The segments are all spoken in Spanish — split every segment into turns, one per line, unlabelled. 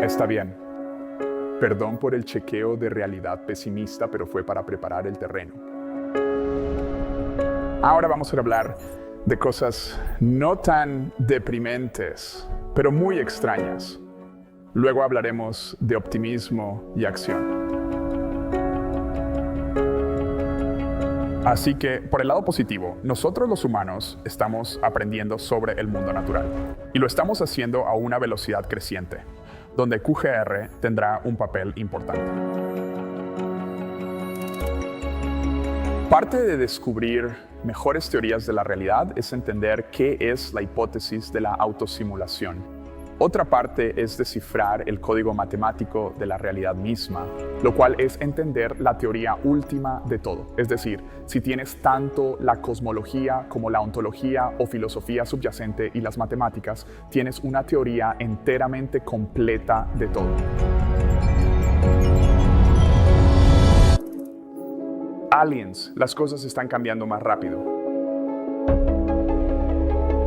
Está bien. Perdón por el chequeo de realidad pesimista, pero fue para preparar el terreno. Ahora vamos a hablar de cosas no tan deprimentes, pero muy extrañas. Luego hablaremos de optimismo y acción. Así que, por el lado positivo, nosotros los humanos estamos aprendiendo sobre el mundo natural. Y lo estamos haciendo a una velocidad creciente, donde QGR tendrá un papel importante. Parte de descubrir mejores teorías de la realidad es entender qué es la hipótesis de la autosimulación. Otra parte es descifrar el código matemático de la realidad misma, lo cual es entender la teoría última de todo. Es decir, si tienes tanto la cosmología como la ontología o filosofía subyacente y las matemáticas, tienes una teoría enteramente completa de todo. Aliens, las cosas están cambiando más rápido.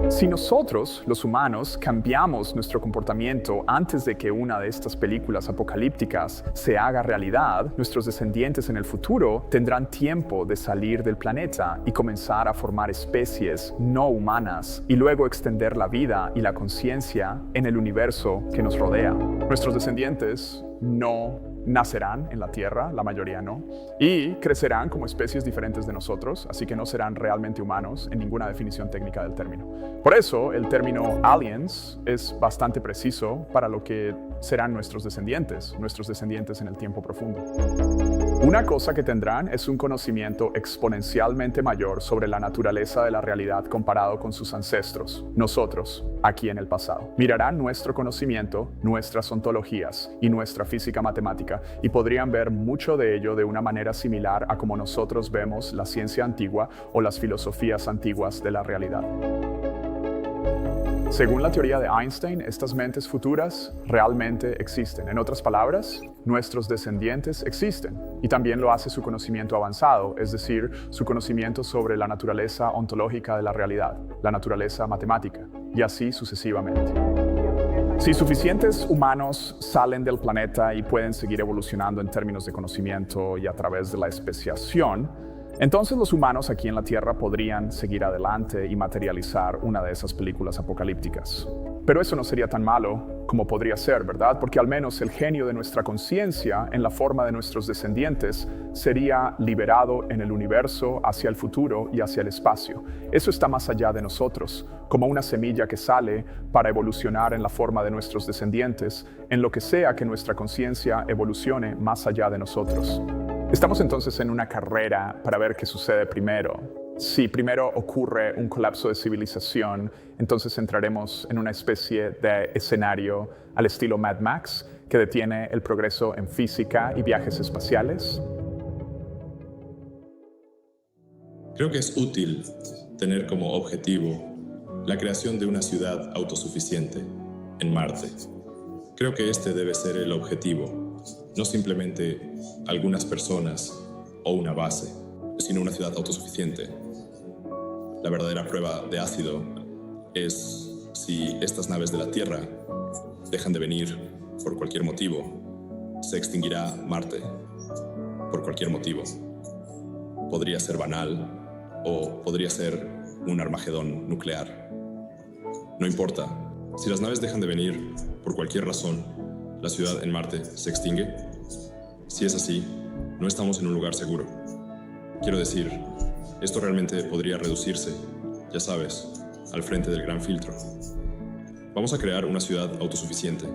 Si nosotros, los humanos, cambiamos nuestro comportamiento antes de que una de estas películas apocalípticas se haga realidad, nuestros descendientes en el futuro tendrán tiempo de salir del planeta y comenzar a formar especies no humanas y luego extender la vida y la conciencia en el universo que nos rodea. Nuestros descendientes no nacerán en la Tierra, la mayoría no, y crecerán como especies diferentes de nosotros, así que no serán realmente humanos en ninguna definición técnica del término. Por eso, el término aliens es bastante preciso para lo que serán nuestros descendientes en el tiempo profundo. Una cosa que tendrán es un conocimiento exponencialmente mayor sobre la naturaleza de la realidad comparado con sus ancestros, nosotros, aquí en el pasado. Mirarán nuestro conocimiento, nuestras ontologías y nuestra física matemática y podrían ver mucho de ello de una manera similar a como nosotros vemos la ciencia antigua o las filosofías antiguas de la realidad. Según la teoría de Einstein, estas mentes futuras realmente existen. En otras palabras, nuestros descendientes existen. Y también lo hace su conocimiento avanzado, es decir, su conocimiento sobre la naturaleza ontológica de la realidad, la naturaleza matemática, y así sucesivamente. Si suficientes humanos salen del planeta y pueden seguir evolucionando en términos de conocimiento y a través de la especiación, entonces los humanos aquí en la Tierra podrían seguir adelante y materializar una de esas películas apocalípticas. Pero eso no sería tan malo como podría ser, ¿verdad? Porque al menos el genio de nuestra conciencia, en la forma de nuestros descendientes, sería liberado en el universo hacia el futuro y hacia el espacio. Eso está más allá de nosotros, como una semilla que sale para evolucionar en la forma de nuestros descendientes, en lo que sea que nuestra conciencia evolucione más allá de nosotros. Estamos entonces en una carrera para ver qué sucede primero. Si primero ocurre un colapso de civilización, entonces entraremos en una especie de escenario al estilo Mad Max, que detiene el progreso en física y viajes espaciales.
Creo que es útil tener como objetivo la creación de una ciudad autosuficiente en Marte. Creo que este debe ser el objetivo. No simplemente algunas personas o una base, sino una ciudad autosuficiente. La verdadera prueba de ácido es si estas naves de la Tierra dejan de venir por cualquier motivo, se extinguirá Marte por cualquier motivo. Podría ser banal o podría ser un Armagedón nuclear. No importa, si las naves dejan de venir por cualquier razón, ¿la ciudad en Marte se extingue? Si es así, no estamos en un lugar seguro. Quiero decir, esto realmente podría reducirse, ya sabes, al frente del gran filtro. Vamos a crear una ciudad autosuficiente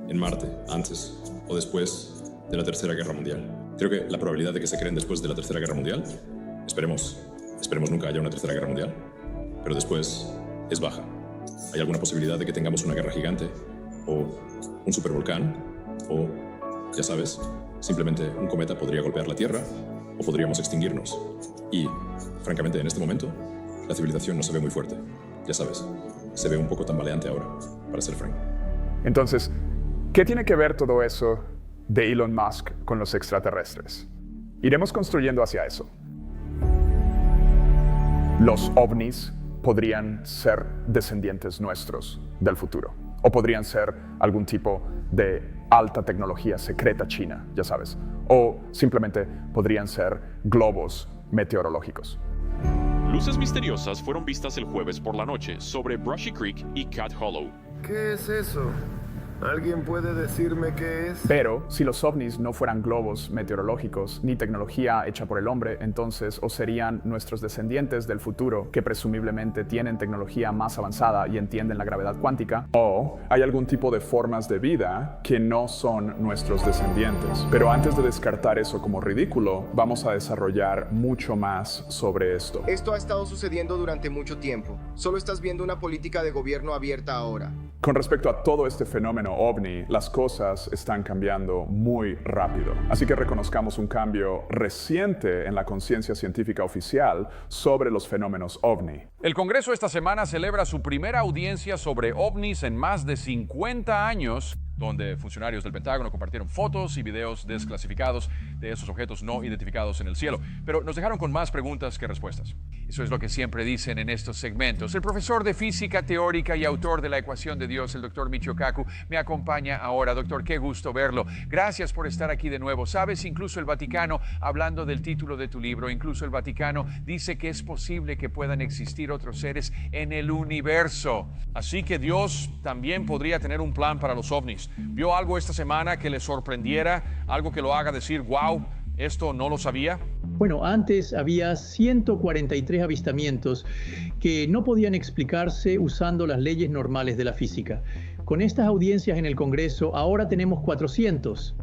en Marte antes o después de la Tercera Guerra Mundial. Creo que la probabilidad de que se creen después de la Tercera Guerra Mundial, esperemos nunca haya una Tercera Guerra Mundial, pero después es baja. ¿Hay alguna posibilidad de que tengamos una guerra gigante? ¿O un supervolcán? ¿O, ya sabes, simplemente un cometa podría golpear la Tierra? ¿O podríamos extinguirnos? Y, francamente, en este momento, la civilización no se ve muy fuerte. Ya sabes, se ve un poco tambaleante ahora, para ser franco.
Entonces, ¿qué tiene que ver todo eso de Elon Musk con los extraterrestres? Iremos construyendo hacia eso. Los ovnis podrían ser descendientes nuestros del futuro, o podrían ser algún tipo de alta tecnología secreta china, ya sabes. O simplemente podrían ser globos meteorológicos.
Luces misteriosas fueron vistas el jueves por la noche sobre Brushy Creek y Cat Hollow.
¿Qué es eso? ¿Alguien puede decirme qué es?
Pero si los ovnis no fueran globos meteorológicos ni tecnología hecha por el hombre, entonces o serían nuestros descendientes del futuro que presumiblemente tienen tecnología más avanzada y entienden la gravedad cuántica, o hay algún tipo de formas de vida que no son nuestros descendientes. Pero antes de descartar eso como ridículo, vamos a desarrollar mucho más sobre esto.
Esto ha estado sucediendo durante mucho tiempo. Solo estás viendo una política de gobierno abierta ahora.
Con respecto a todo este fenómeno ovni, las cosas están cambiando muy rápido. Así que reconozcamos un cambio reciente en la conciencia científica oficial sobre los fenómenos ovni.
El Congreso esta semana celebra su primera audiencia sobre ovnis en más de 50 años, donde funcionarios del Pentágono compartieron fotos y videos desclasificados de esos objetos no identificados en el cielo. Pero nos dejaron con más preguntas que respuestas. Eso es lo que siempre dicen en estos segmentos. El profesor de física teórica y autor de la ecuación de Dios, el doctor Michio Kaku, me acompaña ahora. Doctor, qué gusto verlo. Gracias por estar aquí de nuevo. Sabes, incluso el Vaticano, hablando del título de tu libro, incluso el Vaticano dice que es posible que puedan existir otros seres en el universo. Así que Dios también podría tener un plan para los ovnis. ¿Vio algo esta semana que le sorprendiera? ¿Algo que lo haga decir, wow, esto no lo sabía?
Bueno, antes había 143 avistamientos que no podían explicarse usando las leyes normales de la física. Con estas audiencias en el Congreso, ahora tenemos 400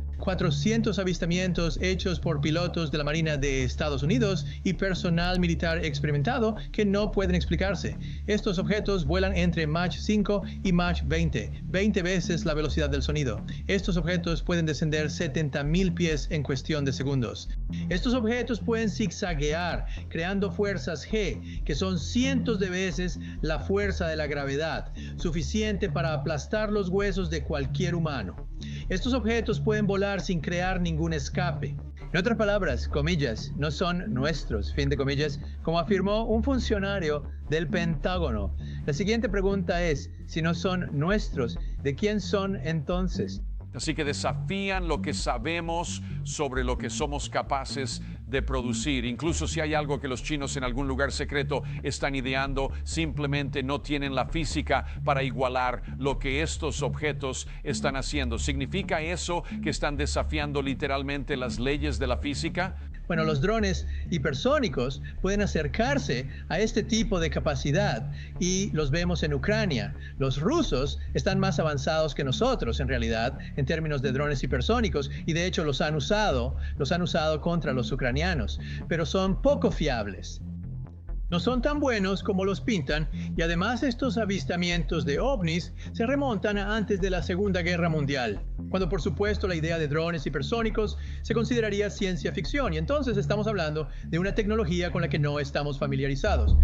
avistamientos hechos por pilotos de la Marina de Estados Unidos y personal militar experimentado que no pueden explicarse. Estos objetos vuelan entre Mach 5 y Mach 20 veces la velocidad del sonido. Estos objetos pueden descender 70,000 pies en cuestión de segundos. Estos objetos pueden zigzaguear, creando fuerzas G, que son cientos de veces la fuerza de la gravedad, suficiente para aplastar los huesos de cualquier humano. Estos objetos pueden volar sin crear ningún escape. En otras palabras, comillas, no son nuestros, fin de comillas, como afirmó un funcionario del Pentágono. La siguiente pregunta es, si no son nuestros, ¿de quién son entonces?
Así que desafían lo que sabemos sobre lo que somos capaces de producir. Incluso si hay algo que los chinos en algún lugar secreto están ideando, simplemente no tienen la física para igualar lo que estos objetos están haciendo. ¿Significa eso que están desafiando literalmente las leyes de la física?
Bueno, los drones hipersónicos pueden acercarse a este tipo de capacidad y los vemos en Ucrania. Los rusos están más avanzados que nosotros en realidad en términos de drones hipersónicos y de hecho los han usado contra los ucranianos, pero son poco fiables. No son tan buenos como los pintan y además estos avistamientos de ovnis se remontan a antes de la Segunda Guerra Mundial, cuando por supuesto la idea de drones hipersónicos se consideraría ciencia ficción y entonces estamos hablando de una tecnología con la que no estamos familiarizados.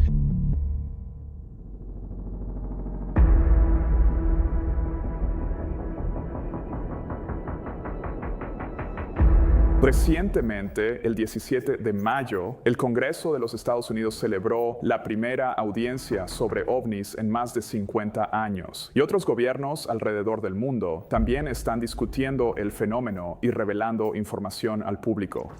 Recientemente, el 17 de mayo, el Congreso de los Estados Unidos celebró la primera audiencia sobre ovnis en más de 50 años. Y otros gobiernos alrededor del mundo también están discutiendo el fenómeno y revelando información al público.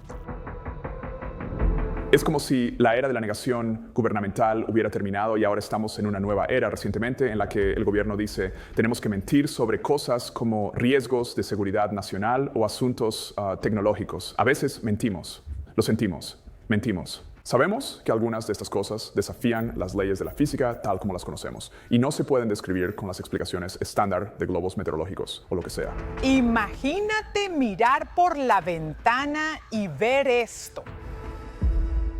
Es como si la era de la negación gubernamental hubiera terminado y ahora estamos en una nueva era recientemente en la que el gobierno dice tenemos que mentir sobre cosas como riesgos de seguridad nacional o asuntos tecnológicos. A veces mentimos, lo sentimos, mentimos. Sabemos que algunas de estas cosas desafían las leyes de la física tal como las conocemos y no se pueden describir con las explicaciones estándar de globos meteorológicos o lo que sea.
Imagínate mirar por la ventana y ver esto.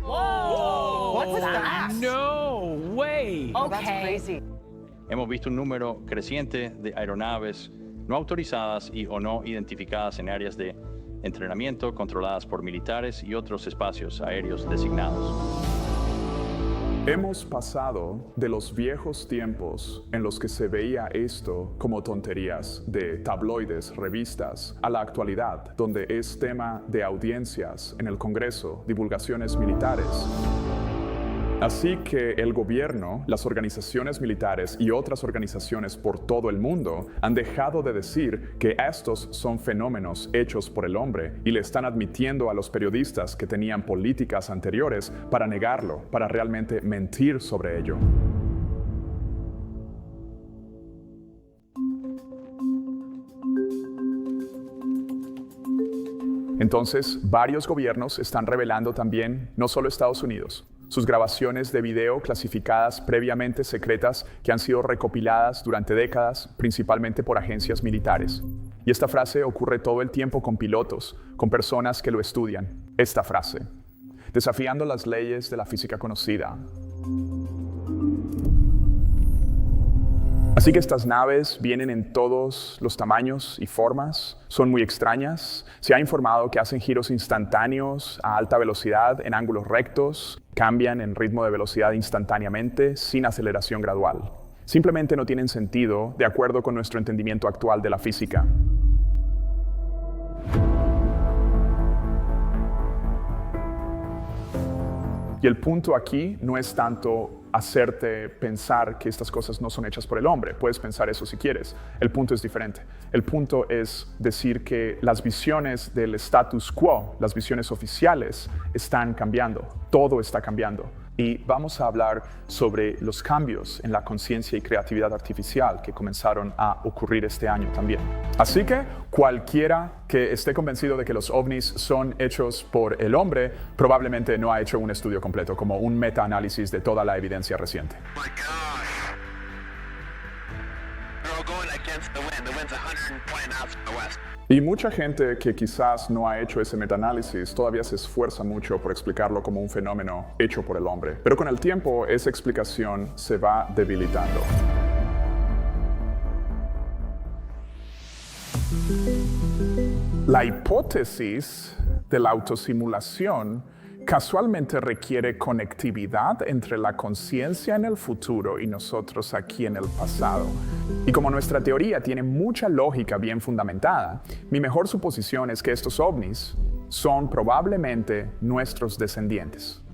Whoa!
What's that?
No way!
Oh, that's crazy.
Hemos visto un número creciente de aeronaves no autorizadas y o no identificadas en áreas de entrenamiento controladas por militares y otros espacios aéreos designados.
Hemos pasado de los viejos tiempos en los que se veía esto como tonterías de tabloides, revistas, a la actualidad, donde es tema de audiencias en el Congreso, divulgaciones militares. Así que el gobierno, las organizaciones militares y otras organizaciones por todo el mundo han dejado de decir que estos son fenómenos hechos por el hombre y le están admitiendo a los periodistas que tenían políticas anteriores para negarlo, para realmente mentir sobre ello. Entonces, varios gobiernos están revelando también, no solo Estados Unidos, sus grabaciones de video clasificadas previamente secretas que han sido recopiladas durante décadas, principalmente por agencias militares. Y esta frase ocurre todo el tiempo con pilotos, con personas que lo estudian. Esta frase: desafiando las leyes de la física conocida. Así que estas naves vienen en todos los tamaños y formas, son muy extrañas. Se ha informado que hacen giros instantáneos a alta velocidad en ángulos rectos, cambian en ritmo de velocidad instantáneamente, sin aceleración gradual. Simplemente no tienen sentido de acuerdo con nuestro entendimiento actual de la física. Y el punto aquí no es tanto hacerte pensar que estas cosas no son hechas por el hombre. Puedes pensar eso si quieres. El punto es diferente. El punto es decir que las visiones del status quo, las visiones oficiales, están cambiando. Todo está cambiando. Y vamos a hablar sobre los cambios en la conciencia y creatividad artificial que comenzaron a ocurrir este año también. Así que cualquiera que esté convencido de que los ovnis son hechos por el hombre, probablemente no ha hecho un estudio completo, como un metaanálisis de toda la evidencia reciente. Y mucha gente que quizás no ha hecho ese metaanálisis todavía se esfuerza mucho por explicarlo como un fenómeno hecho por el hombre. Pero con el tiempo esa explicación se va debilitando. La hipótesis de la autosimulación casualmente requiere conectividad entre la conciencia en el futuro y nosotros aquí en el pasado. Y como nuestra teoría tiene mucha lógica bien fundamentada, mi mejor suposición es que estos ovnis son probablemente nuestros descendientes,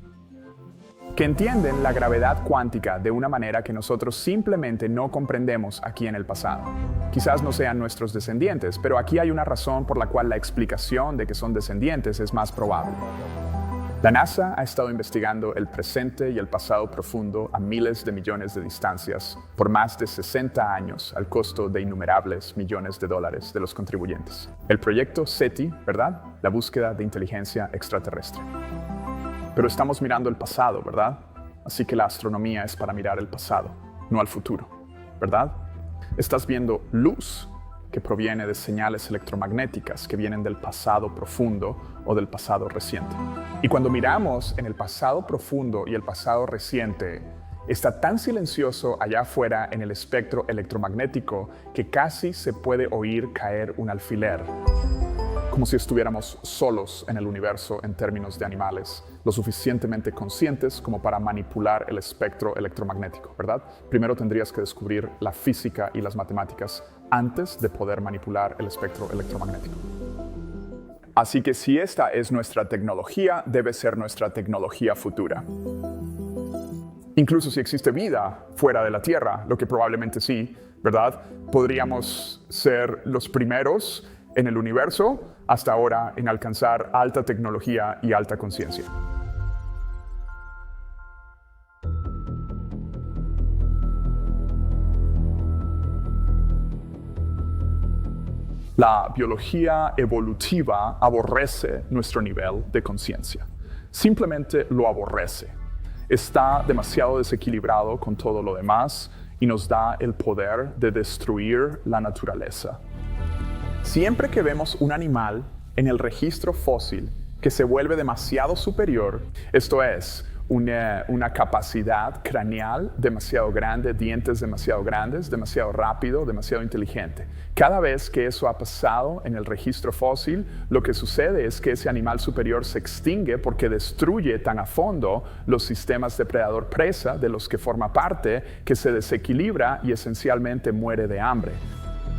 que entienden la gravedad cuántica de una manera que nosotros simplemente no comprendemos aquí en el pasado. Quizás no sean nuestros descendientes, pero aquí hay una razón por la cual la explicación de que son descendientes es más probable. La NASA ha estado investigando el presente y el pasado profundo a miles de millones de distancias por más de 60 años al costo de innumerables millones de dólares de los contribuyentes. El proyecto SETI, ¿verdad? La búsqueda de inteligencia extraterrestre. Pero estamos mirando el pasado, ¿verdad? Así que la astronomía es para mirar el pasado, no al futuro, ¿verdad? Estás viendo luz que proviene de señales electromagnéticas que vienen del pasado profundo o del pasado reciente. Y cuando miramos en el pasado profundo y el pasado reciente, está tan silencioso allá afuera en el espectro electromagnético que casi se puede oír caer un alfiler, como si estuviéramos solos en el universo en términos de animales, lo suficientemente conscientes como para manipular el espectro electromagnético, ¿verdad? Primero tendrías que descubrir la física y las matemáticas antes de poder manipular el espectro electromagnético. Así que si esta es nuestra tecnología, debe ser nuestra tecnología futura. Incluso si existe vida fuera de la Tierra, lo que probablemente sí, ¿verdad? Podríamos ser los primeros en el universo hasta ahora en alcanzar alta tecnología y alta conciencia. La biología evolutiva aborrece nuestro nivel de conciencia. Simplemente lo aborrece. Está demasiado desequilibrado con todo lo demás y nos da el poder de destruir la naturaleza. Siempre que vemos un animal en el registro fósil que se vuelve demasiado superior, esto es, una capacidad craneal demasiado grande, dientes demasiado grandes, demasiado rápido, demasiado inteligente. Cada vez que eso ha pasado en el registro fósil, lo que sucede es que ese animal superior se extingue porque destruye tan a fondo los sistemas depredador-presa de los que forma parte que se desequilibra y esencialmente muere de hambre.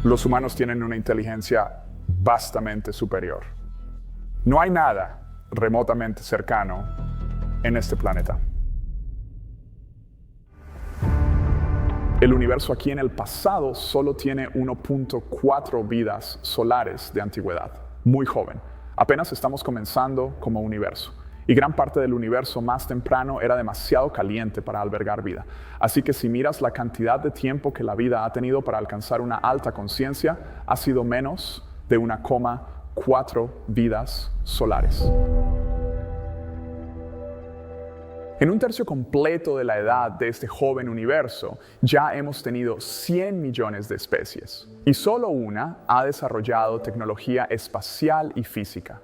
Los humanos tienen una inteligencia vastamente superior. No hay nada remotamente cercano en este planeta. El universo aquí en el pasado solo tiene 1.4 vidas solares de antigüedad, muy joven. Apenas estamos comenzando como universo. Y gran parte del universo más temprano era demasiado caliente para albergar vida. Así que si miras la cantidad de tiempo que la vida ha tenido para alcanzar una alta conciencia, ha sido menos de 1,4 vidas solares. En un tercio completo de la edad de este joven universo, ya hemos tenido 100 millones de especies. Y solo una ha desarrollado tecnología espacial y física.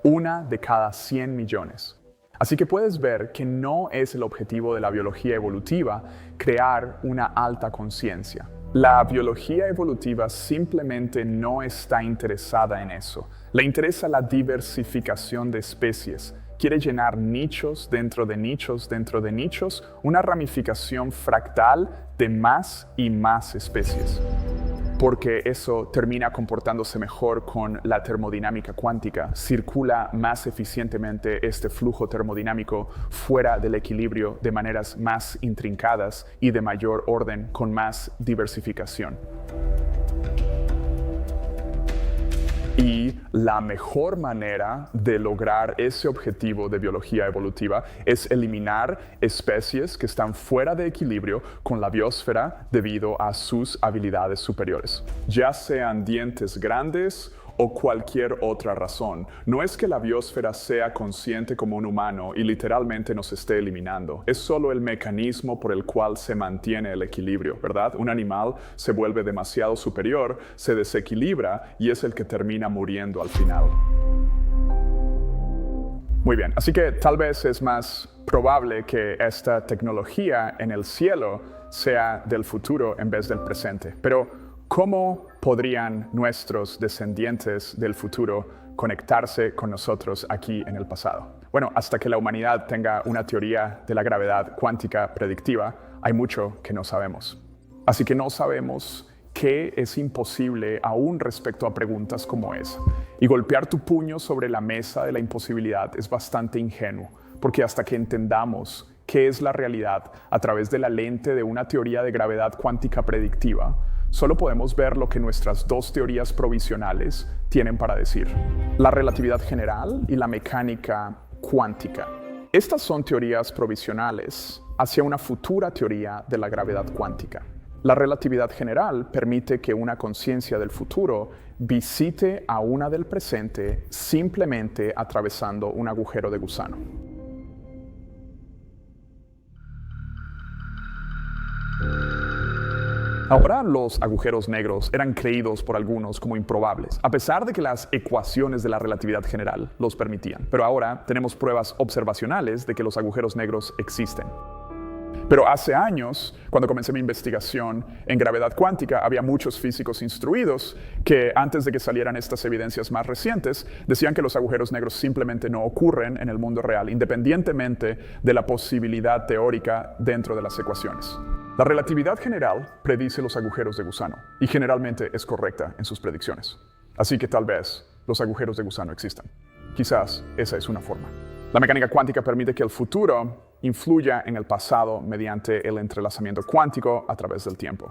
Una de cada 100 millones. Así que puedes ver que no es el objetivo de la biología evolutiva crear una alta conciencia. La biología evolutiva simplemente no está interesada en eso. Le interesa la diversificación de especies. Quiere llenar nichos dentro de nichos dentro de nichos, una ramificación fractal de más y más especies. Porque eso termina comportándose mejor con la termodinámica cuántica. Circula más eficientemente este flujo termodinámico fuera del equilibrio de maneras más intrincadas y de mayor orden, con más diversificación. Y la mejor manera de lograr ese objetivo de biología evolutiva es eliminar especies que están fuera de equilibrio con la biosfera debido a sus habilidades superiores. Ya sean dientes grandes o cualquier otra razón. No es que la biosfera sea consciente como un humano y literalmente nos esté eliminando. Es solo el mecanismo por el cual se mantiene el equilibrio, ¿verdad? Un animal se vuelve demasiado superior, se desequilibra y es el que termina muriendo al final. Muy bien, así que tal vez es más probable que esta tecnología en el cielo sea del futuro en vez del presente. Pero ¿cómo podrían nuestros descendientes del futuro conectarse con nosotros aquí en el pasado? Bueno, hasta que la humanidad tenga una teoría de la gravedad cuántica predictiva, hay mucho que no sabemos. Así que no sabemos qué es imposible aún respecto a preguntas como esa. Y golpear tu puño sobre la mesa de la imposibilidad es bastante ingenuo, porque hasta que entendamos qué es la realidad a través de la lente de una teoría de gravedad cuántica predictiva, solo podemos ver lo que nuestras dos teorías provisionales tienen para decir: la relatividad general y la mecánica cuántica. Estas son teorías provisionales hacia una futura teoría de la gravedad cuántica. La relatividad general permite que una conciencia del futuro visite a una del presente simplemente atravesando un agujero de gusano. Ahora los agujeros negros eran creídos por algunos como improbables, a pesar de que las ecuaciones de la relatividad general los permitían. Pero ahora tenemos pruebas observacionales de que los agujeros negros existen. Pero hace años, cuando comencé mi investigación en gravedad cuántica, había muchos físicos instruidos que antes de que salieran estas evidencias más recientes, decían que los agujeros negros simplemente no ocurren en el mundo real, independientemente de la posibilidad teórica dentro de las ecuaciones. La relatividad general predice los agujeros de gusano y generalmente es correcta en sus predicciones. Así que tal vez los agujeros de gusano existan. Quizás esa es una forma. La mecánica cuántica permite que el futuro influya en el pasado mediante el entrelazamiento cuántico a través del tiempo.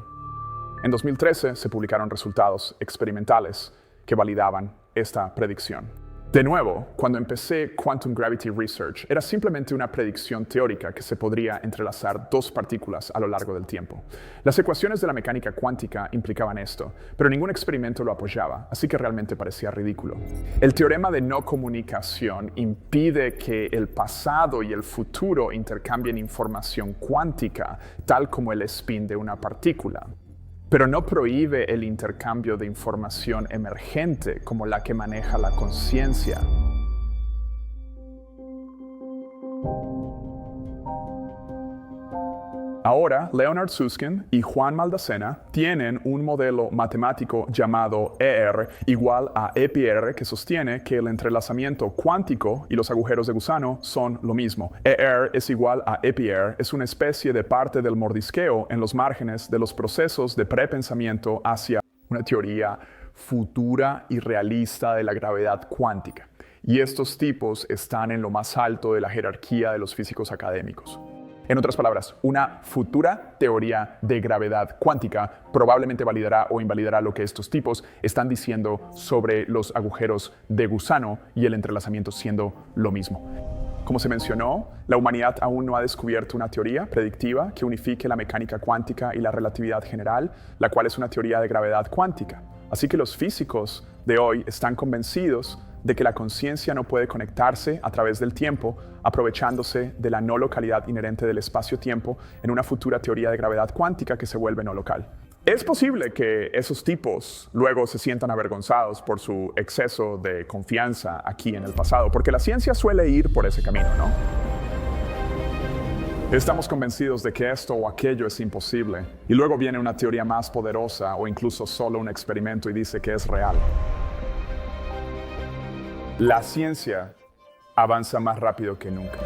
En 2013 se publicaron resultados experimentales que validaban esta predicción. De nuevo, cuando empecé Quantum Gravity Research, era simplemente una predicción teórica que se podría entrelazar dos partículas a lo largo del tiempo. Las ecuaciones de la mecánica cuántica implicaban esto, pero ningún experimento lo apoyaba, así que realmente parecía ridículo. El teorema de no comunicación impide que el pasado y el futuro intercambien información cuántica, tal como el spin de una partícula. Pero no prohíbe el intercambio de información emergente como la que maneja la conciencia. Ahora, Leonard Susskind y Juan Maldacena tienen un modelo matemático llamado ER igual a EPR que sostiene que el entrelazamiento cuántico y los agujeros de gusano son lo mismo. ER es igual a EPR, es una especie de parte del mordisqueo en los márgenes de los procesos de prepensamiento hacia una teoría futura y realista de la gravedad cuántica. Y estos tipos están en lo más alto de la jerarquía de los físicos académicos. En otras palabras, una futura teoría de gravedad cuántica probablemente validará o invalidará lo que estos tipos están diciendo sobre los agujeros de gusano y el entrelazamiento siendo lo mismo. Como se mencionó, la humanidad aún no ha descubierto una teoría predictiva que unifique la mecánica cuántica y la relatividad general, la cual es una teoría de gravedad cuántica. Así que los físicos de hoy están convencidos de que la conciencia no puede conectarse a través del tiempo, aprovechándose de la no localidad inherente del espacio-tiempo en una futura teoría de gravedad cuántica que se vuelve no local. Es posible que esos tipos luego se sientan avergonzados por su exceso de confianza aquí en el pasado, porque la ciencia suele ir por ese camino, ¿no? Estamos convencidos de que esto o aquello es imposible, y luego viene una teoría más poderosa o incluso solo un experimento y dice que es real. La ciencia avanza más rápido que nunca.